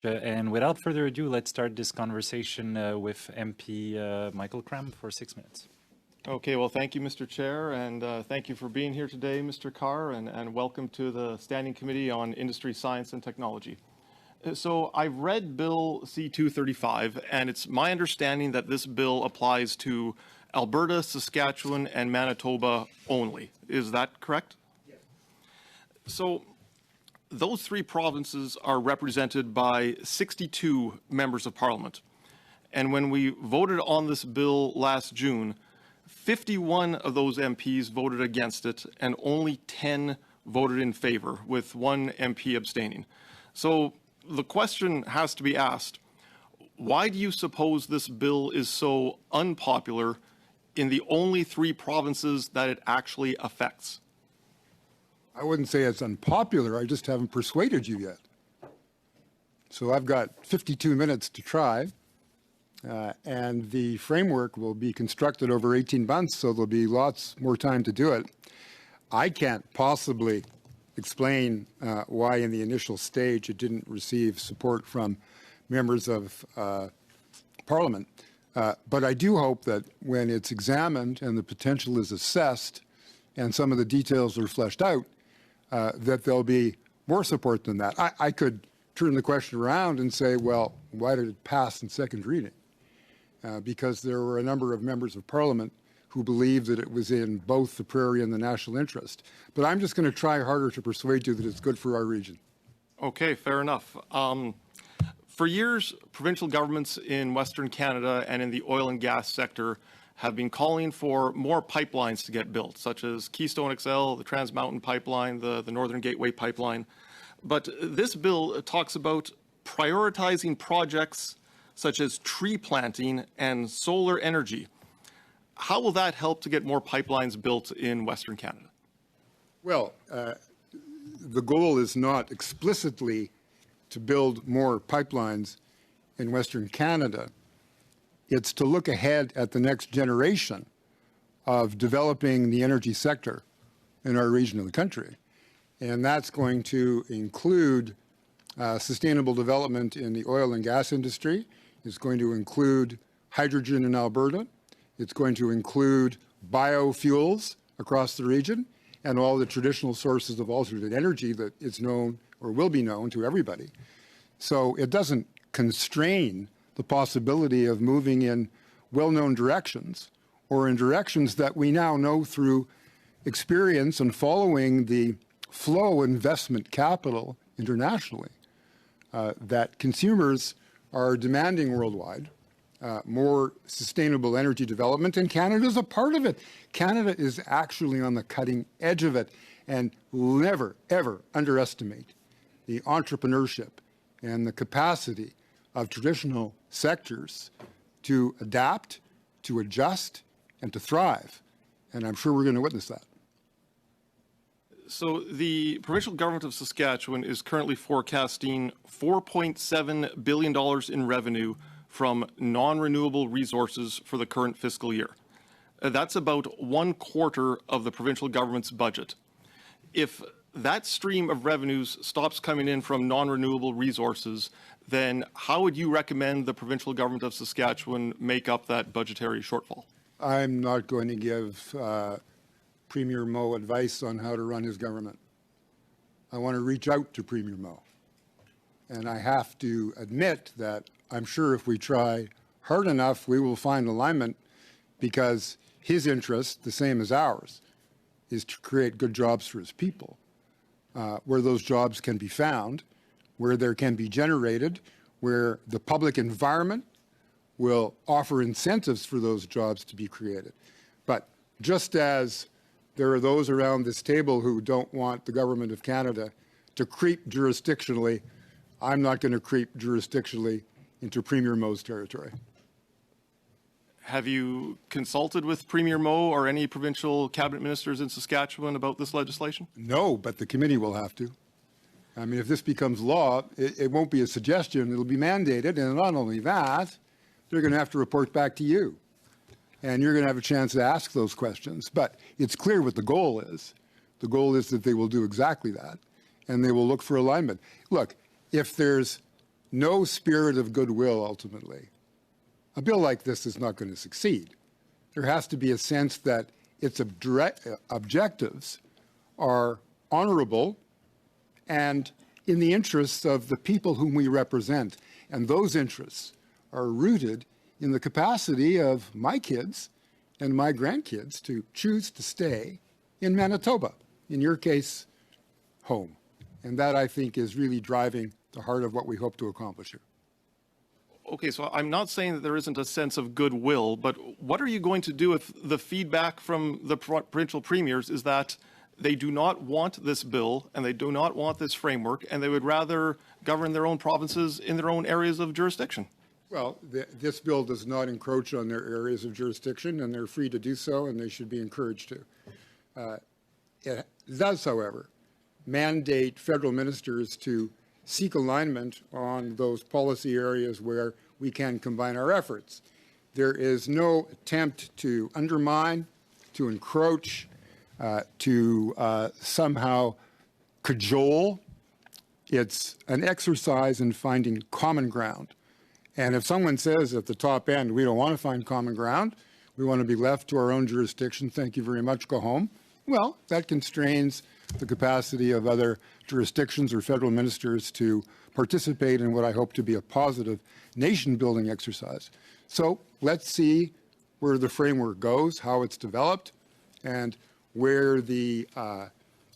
And without further ado, let's start this conversation with MP Michael Cram for 6 minutes. Okay, well, thank you, Mr. Chair, and thank you for being here today, Mr. Carr, and welcome to the Standing Committee on Industry, Science and Technology. So I've read Bill C-235, and it's my understanding that this bill applies to Alberta, Saskatchewan, and Manitoba only. Is that correct? Yes. So those three provinces are represented by 62 members of Parliament. And when we voted on this bill last June, 51 of those MPs voted against it, and only 10 voted in favor, with one MP abstaining. So the question has to be asked, why do you suppose this bill is so unpopular in the only three provinces that it actually affects? I wouldn't say it's unpopular, I just haven't persuaded you yet. So I've got 52 minutes to try, and the framework will be constructed over 18 months, so there'll be lots more time to do it. I can't possibly explain why in the initial stage it didn't receive support from members of Parliament, but I do hope that when it's examined and the potential is assessed and some of the details are fleshed out, that there'll be more support than that. I could turn the question around and say, well, why did it pass in second reading? Because there were a number of members of Parliament who believed that it was in both the prairie and the national interest. But I'm just going to try harder to persuade you that it's good for our region. Okay, fair enough. For years, provincial governments in Western Canada and in the oil and gas sector have been calling for more pipelines to get built, such as Keystone XL, the Trans Mountain Pipeline, the Northern Gateway Pipeline. But this bill talks about prioritizing projects such as tree planting and solar energy. How will that help to get more pipelines built in Western Canada? Well, the goal is not explicitly to build more pipelines in Western Canada. It's to look ahead at the next generation of developing the energy sector in our region of the country. And that's going to include sustainable development in the oil and gas industry. It's going to include hydrogen in Alberta. It's going to include biofuels across the region and all the traditional sources of alternate energy that is known or will be known to everybody. So it doesn't constrain the possibility of moving in well-known directions or in directions that we now know through experience and following the flow of investment capital internationally that consumers are demanding worldwide, more sustainable energy development, and Canada is a part of it. Canada is actually on the cutting edge of it, and never, ever underestimate the entrepreneurship and the capacity of traditional sectors to adapt, to adjust, and to thrive. And I'm sure we're going to witness that. So the provincial government of Saskatchewan is currently forecasting $4.7 billion in revenue from non-renewable resources for the current fiscal year. That's about 1/4 of the provincial government's budget. If that stream of revenues stops coming in from non-renewable resources, then how would you recommend the provincial government of Saskatchewan make up that budgetary shortfall? I'm not going to give Premier Moe advice on how to run his government. I want to reach out to Premier Moe. And I have to admit that I'm sure if we try hard enough, we will find alignment, because his interest, the same as ours, is to create good jobs for his people, where those jobs can be found, where there can be generated, where the public environment will offer incentives for those jobs to be created. But just as there are those around this table who don't want the government of Canada to creep jurisdictionally, I'm not going to creep jurisdictionally into Premier Moe's territory. Have you consulted with Premier Moe or any provincial cabinet ministers in Saskatchewan about this legislation? No, but the committee will have to. I mean, if this becomes law, it won't be a suggestion, it'll be mandated, and not only that, they're going to have to report back to you. And you're going to have a chance to ask those questions. But it's clear what the goal is. The goal is that they will do exactly that, and they will look for alignment. Look, if there's no spirit of goodwill ultimately, a bill like this is not going to succeed. There has to be a sense that its objectives are honorable and in the interests of the people whom we represent. And those interests are rooted in the capacity of my kids and my grandkids to choose to stay in Manitoba, in your case, home. And that, I think, is really driving the heart of what we hope to accomplish here. Okay, so I'm not saying that there isn't a sense of goodwill, but what are you going to do if the feedback from the provincial premiers is that they do not want this bill and they do not want this framework and they would rather govern their own provinces in their own areas of jurisdiction? Well, this bill does not encroach on their areas of jurisdiction, and they're free to do so, and they should be encouraged to. It does, however, mandate federal ministers to seek alignment on those policy areas where we can combine our efforts. There is no attempt to undermine, to encroach, to somehow cajole. It's an exercise in finding common ground. And if someone says at the top end, we don't want to find common ground, we want to be left to our own jurisdiction, thank you very much, go home, well, that constrains the capacity of other jurisdictions or federal ministers to participate in what I hope to be a positive nation-building exercise. So let's see where the framework goes, how it's developed, and where the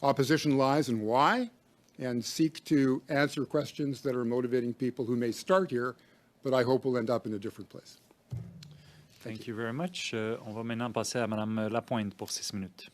opposition lies and why, and seek to answer questions that are motivating people who may start here, but I hope will end up in a different place. Thank you very much. On va maintenant passer à Madame Lapointe pour 6 minutes.